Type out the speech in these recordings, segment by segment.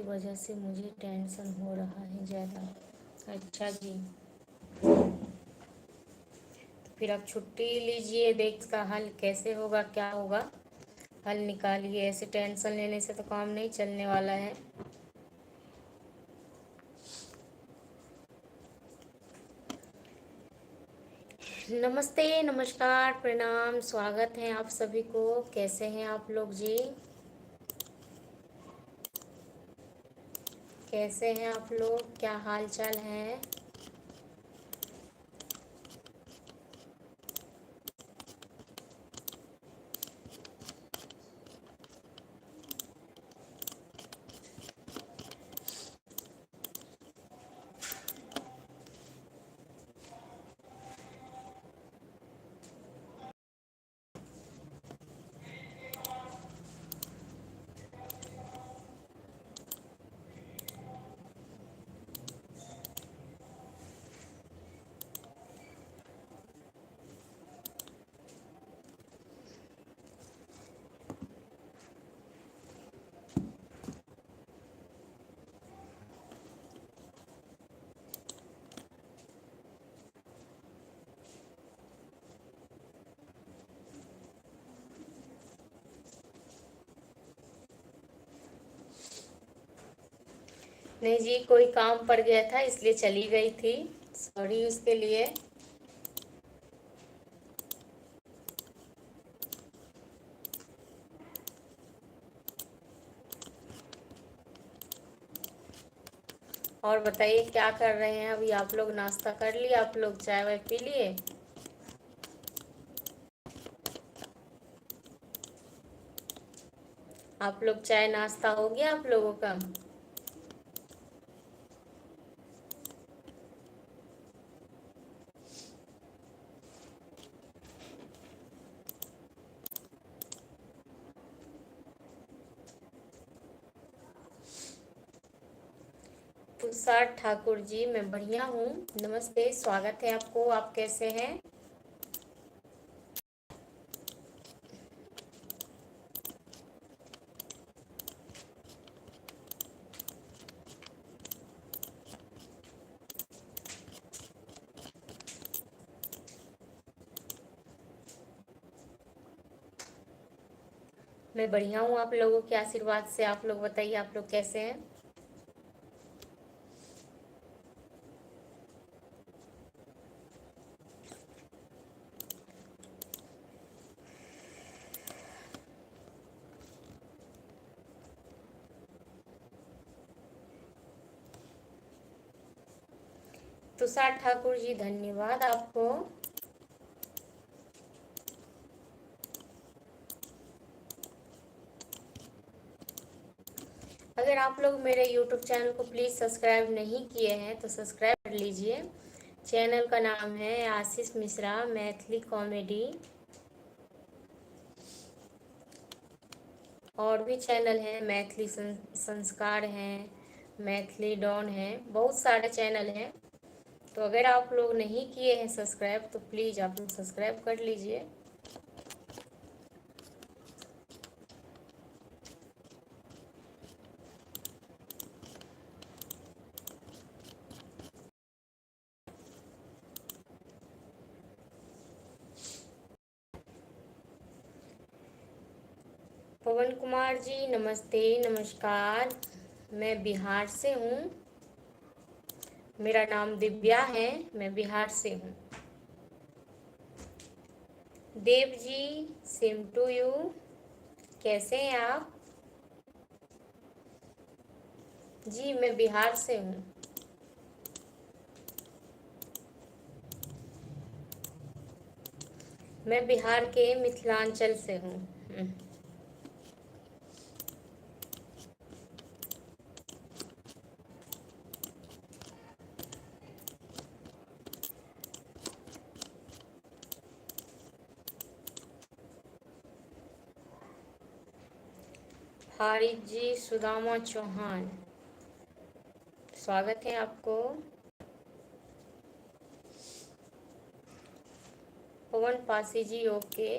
की वजह से मुझे टेंशन हो रहा है ज़्यादा। अच्छा जी, तो फिर आप छुट्टी लीजिए, देख इसका हल कैसे होगा, क्या होगा, हल निकालिए। ऐसे टेंशन लेने से तो काम नहीं चलने वाला है। नमस्ते, नमस्कार, प्रणाम, स्वागत है आप सभी को। कैसे हैं आप लोग जी? कैसे हैं आप लोग, क्या हाल चाल है? नहीं जी, कोई काम पड़ गया था इसलिए चली गई थी, सॉरी उसके लिए। और बताइए क्या कर रहे हैं अभी आप लोग? नाश्ता कर लिया आप लोग? चाय वाय पी लिए? आप लोग चाय नाश्ता हो गया आप लोगों का? तुषार ठाकुर जी, मैं बढ़िया हूँ। नमस्ते, स्वागत है आपको। आप कैसे हैं? मैं बढ़िया हूँ आप लोगों के आशीर्वाद से। आप लोग बताइए, आप लोग कैसे हैं? तुषार ठाकुर जी, धन्यवाद आपको। अगर आप लोग मेरे YouTube चैनल को प्लीज़ सब्सक्राइब नहीं किए हैं तो सब्सक्राइब कर लीजिए। चैनल का नाम है आशीष मिश्रा मैथिली कॉमेडी। और भी चैनल हैं, मैथिली संस्कार हैं, मैथिली डॉन हैं, बहुत सारे चैनल हैं। तो अगर आप लोग नहीं किए हैं सब्सक्राइब तो प्लीज़ आप लोग सब्सक्राइब कर लीजिए। पवन कुमार जी, नमस्ते, नमस्कार। मैं बिहार से हूँ। मेरा नाम दिव्या है, मैं बिहार से हूँ। Dev ji, same to you. कैसे हैं आप? जी, मैं बिहार से हूँ। मैं बिहार के मिथिलांचल से हूँ। फारिद जी, सुदामा चौहान, स्वागत है आपको। पवन पासी जी, ओके।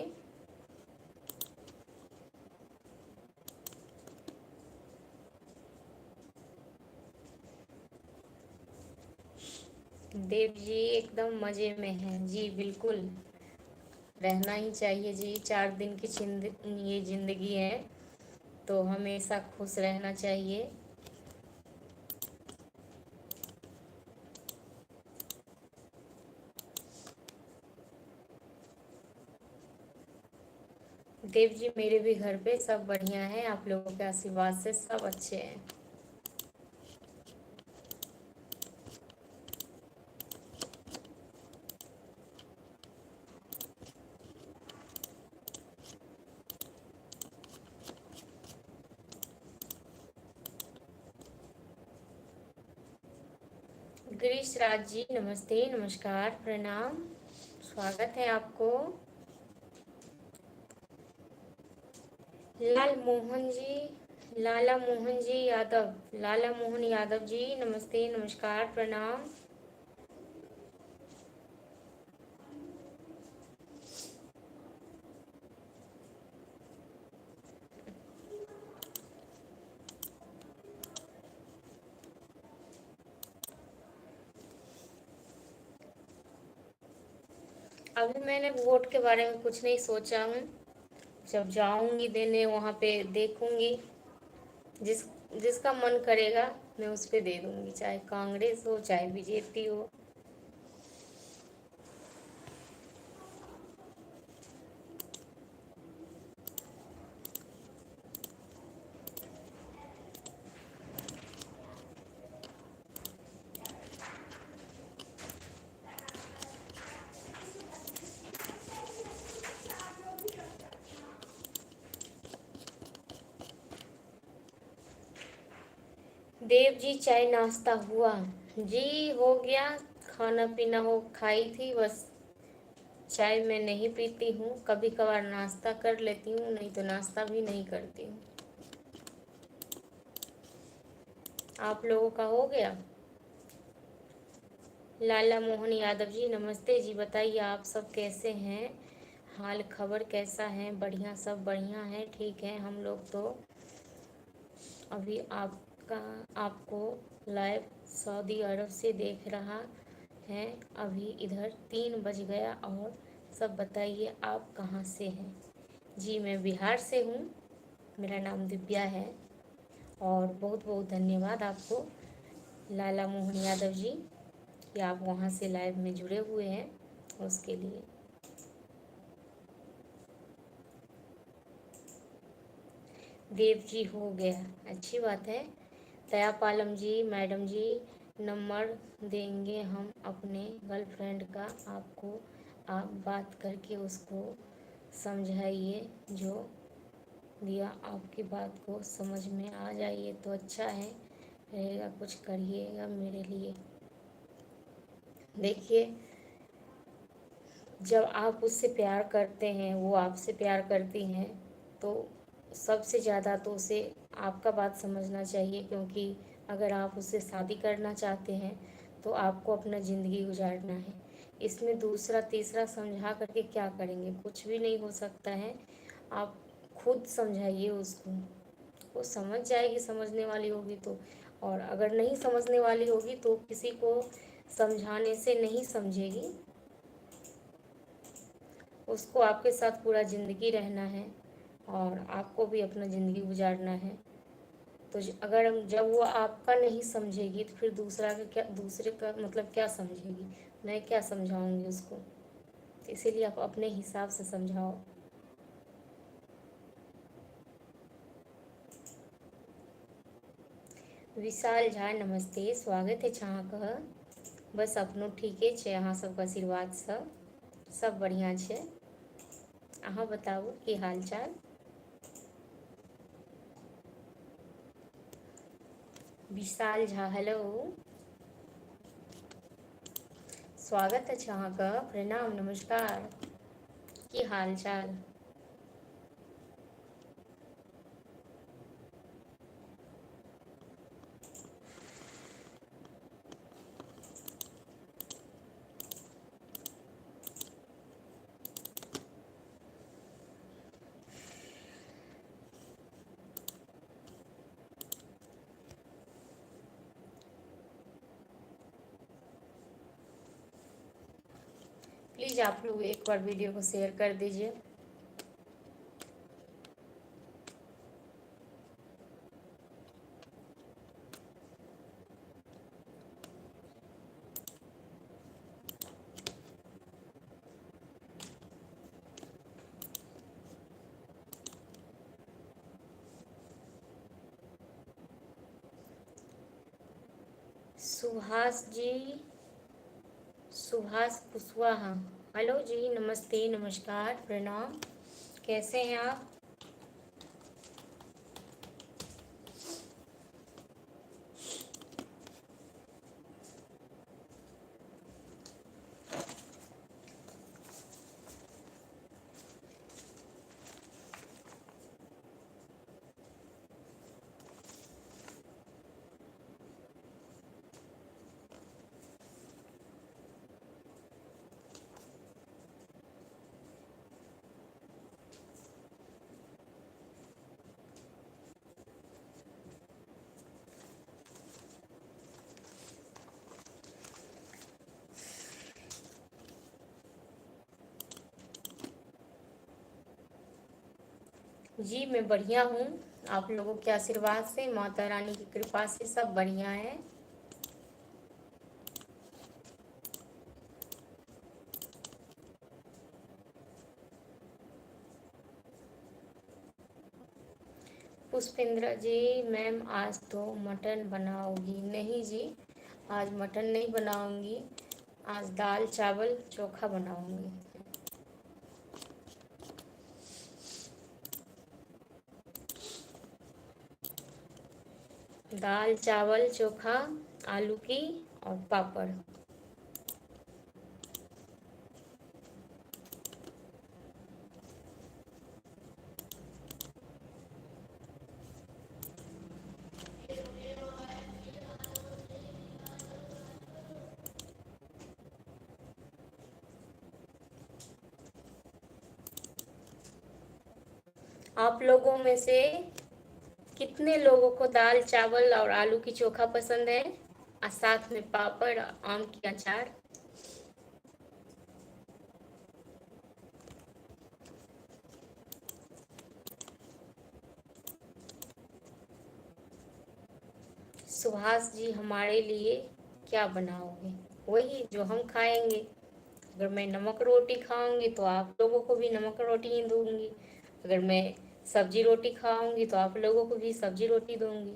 देव जी एकदम मज़े में हैं जी, बिल्कुल रहना ही चाहिए जी। 4 दिन की ये जिंदगी है, तो हमेशा खुश रहना चाहिए। देव जी मेरे भी घर पे सब बढ़िया है, आप लोगों के आशीर्वाद से सब अच्छे हैं। गिरीश राज जी नमस्ते, नमस्कार, प्रणाम, स्वागत है आपको। लाल मोहन जी, लाला मोहन जी यादव, लाला मोहन यादव जी नमस्ते, नमस्कार, प्रणाम। अभी मैंने वोट के बारे में कुछ नहीं सोचा हूँ, जब जाऊंगी देने वहाँ पे देखूंगी, जिस जिसका मन करेगा मैं उस पे दे दूंगी, चाहे कांग्रेस हो चाहे बीजेपी हो। देव जी चाय नाश्ता हुआ जी? हो गया, खाना पीना हो खाई थी बस। चाय मैं नहीं पीती हूँ, कभी कभार नाश्ता कर लेती हूँ, नहीं तो नाश्ता भी नहीं करती हूँ। आप लोगों का हो गया? लाला मोहन यादव जी नमस्ते जी, बताइए आप सब कैसे हैं, हाल खबर कैसा है? बढ़िया, सब बढ़िया है, ठीक है। हम लोग तो अभी आपको लाइव सऊदी अरब से देख रहा है। अभी इधर 3 बज गया। और सब बताइए आप कहाँ से हैं? जी मैं बिहार से हूँ, मेरा नाम दिव्या है। और बहुत बहुत धन्यवाद आपको लाला मोहन यादव जी कि आप वहाँ से लाइव में जुड़े हुए हैं, उसके लिए। देव जी हो गया, अच्छी बात है। दयापालम जी, मैडम जी, नंबर देंगे हम अपने गर्लफ्रेंड का आपको, आप बात करके उसको समझाइए, जो दिया आपकी बात को समझ में आ जाइए तो अच्छा है रहेगा, कुछ करिएगा मेरे लिए। देखिए, जब आप उससे प्यार करते हैं, वो आपसे प्यार करती हैं, तो सबसे ज़्यादा तो उसे आपका बात समझना चाहिए, क्योंकि अगर आप उससे शादी करना चाहते हैं तो आपको अपना ज़िंदगी गुजारना है। इसमें दूसरा तीसरा समझा करके क्या करेंगे? कुछ भी नहीं हो सकता है। आप खुद समझाइए उसको, वो समझ जाएगी, समझने वाली होगी तो। और अगर नहीं समझने वाली होगी तो किसी को समझाने से नहीं समझेगी। उसको आपके साथ पूरा ज़िंदगी रहना है और आपको भी अपना ज़िंदगी गुजारना है। तो अगर जब वो आपका नहीं समझेगी तो फिर दूसरा का क्या, दूसरे का मतलब क्या समझेगी? मैं क्या समझाऊंगी उसको? तो इसीलिए आप अपने हिसाब से समझाओ। विशाल झा नमस्ते, स्वागत है छाँ कह। बस अपनो ठीके छै, अहाँ सबके आशीर्वाद से सब बढ़िया छै। अहाँ बताबू की हाल चाल? विशाल झा हेलो, स्वागत अछि अहाँके, प्रणाम, नमस्कार, की हाल चाल? प्लीज़ आप लोग एक बार वीडियो को शेयर कर दीजिए। सुभाष जी, सुभाष कुशवाहा, हेलो जी, नमस्ते, नमस्कार, प्रणाम, कैसे हैं आप? जी मैं बढ़िया हूँ। आप लोगों के आशीर्वाद से, माता रानी की कृपा से सब बढ़िया है। पुष्पेंद्र जी, मैम आज तो मटन बनाओगी? नहीं जी, आज मटन नहीं बनाऊंगी, आज दाल चावल चोखा बनाऊंगी। दाल चावल चोखा, आलू की और पापड़। आप लोगों में से कितने लोगों को दाल चावल और आलू की चोखा पसंद है और साथ में पापड़ और आम की अचार? सुभाष जी, हमारे लिए क्या बनाओगे? वही जो हम खाएंगे। अगर मैं नमक रोटी खाऊंगी तो आप लोगों को भी नमक रोटी ही दूंगी। अगर मैं सब्जी रोटी खाऊंगी तो आप लोगों को भी सब्जी रोटी दूंगी।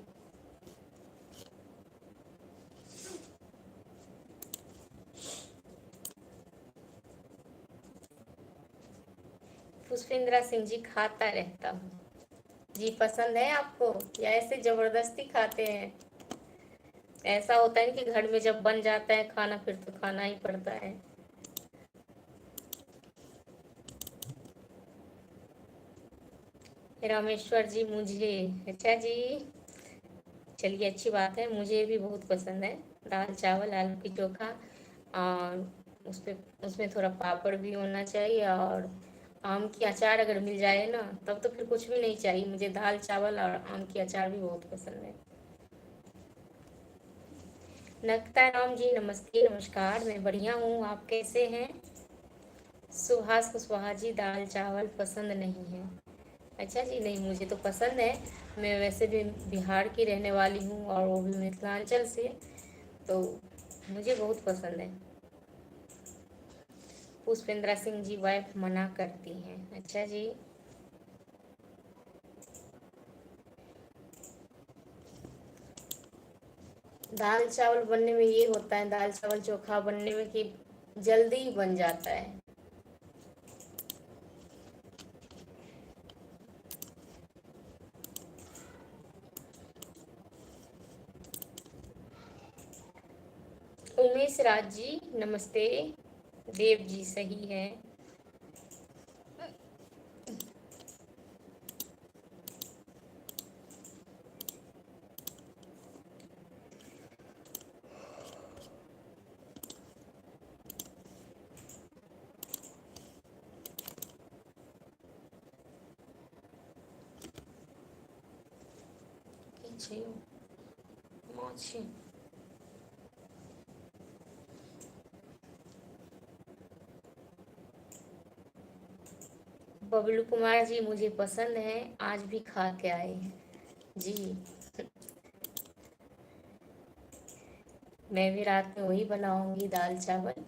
पुष्पेंद्रा सिंह जी, खाता रहता हूँ जी। पसंद है आपको या ऐसे जबरदस्ती खाते हैं? ऐसा होता है कि घर में जब बन जाता है खाना फिर तो खाना ही पड़ता है। रामेश्वर जी, मुझे, अच्छा जी, चलिए अच्छी बात है, मुझे भी बहुत पसंद है दाल चावल आलू की चोखा। और उस पे उसमें थोड़ा पापड़ भी होना चाहिए और आम की अचार अगर मिल जाए ना तब तो फिर कुछ भी नहीं चाहिए। मुझे दाल चावल और आम की अचार भी बहुत पसंद है। नक्ता राम जी, नमस्ते, नमस्कार, मैं बढ़िया हूँ, आप कैसे हैं? सुहास कुशवाहा जी, दाल चावल पसंद नहीं है? अच्छा जी, नहीं मुझे तो पसंद है। मैं वैसे भी बिहार की रहने वाली हूँ और वो भी मिथिलांचल से, तो मुझे बहुत पसंद है। पुष्पेंद्रा सिंह जी, वाइफ मना करती हैं? अच्छा जी। दाल चावल बनने में ये होता है, दाल चावल चोखा बनने में कि जल्दी ही बन जाता है। उमेश राज जी, नमस्ते। देव जी, सही है। माछी, बबलू कुमार जी मुझे पसंद है, आज भी खा के आए हैं जी। मैं भी रात में वही बनाऊंगी, दाल चावल।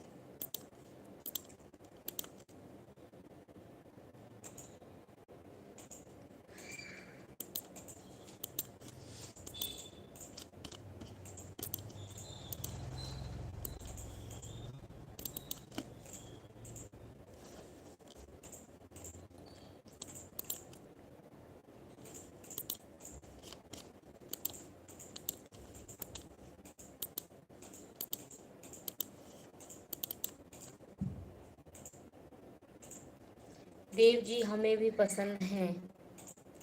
देव जी हमें भी पसंद है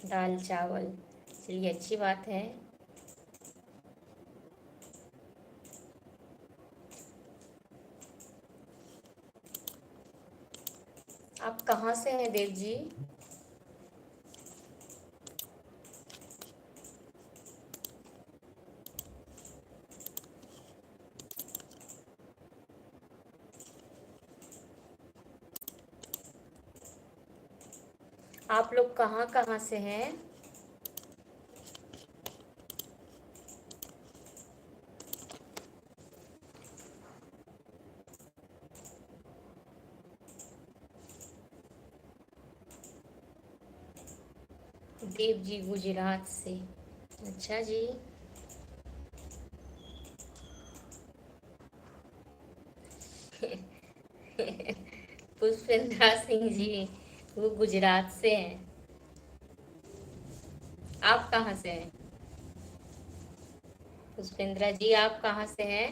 दाल चावल। चलिए अच्छी बात है। आप कहाँ से हैं देव जी? आप लोग कहाँ कहाँ से हैं? देव जी गुजरात से। अच्छा जी। पुष्पेंद्रा सिंह जी वो गुजरात से हैं। आप कहाँ से हैं? पुष्पेंद्रा जी आप कहाँ से हैं?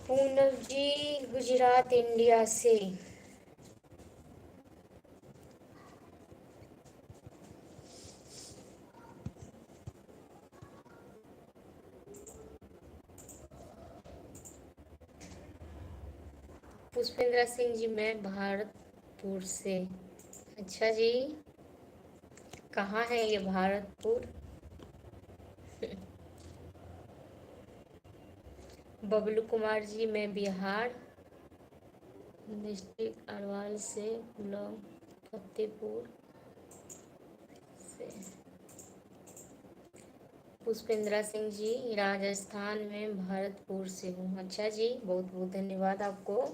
पूनम जी गुजरात इंडिया से। पुष्पेंद्रा सिंह जी मैं भारतपुर से। अच्छा जी। कहाँ है ये भारतपुर? बबलू कुमार जी मैं बिहार डिस्ट्रिक्ट अरवल से, ब्लॉक फतेहपुर से। पुष्पेंद्रा सिंह जी राजस्थान में भरतपुर से हूँ। अच्छा जी, बहुत बहुत धन्यवाद आपको।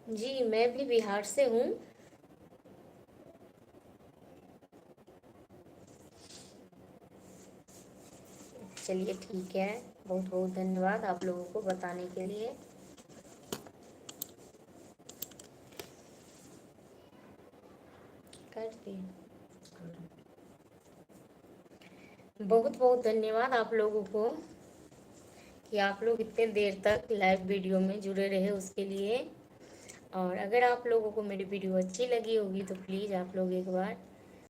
जी मैं भी बिहार से हूँ। चलिए ठीक है, बहुत बहुत धन्यवाद आप लोगों को बताने के लिए। कर दिए। बहुत बहुत धन्यवाद आप लोगों को कि आप लोग इतने देर तक लाइव वीडियो में जुड़े रहे उसके लिए। और अगर आप लोगों को मेरी वीडियो अच्छी लगी होगी तो प्लीज़ आप लोग एक बार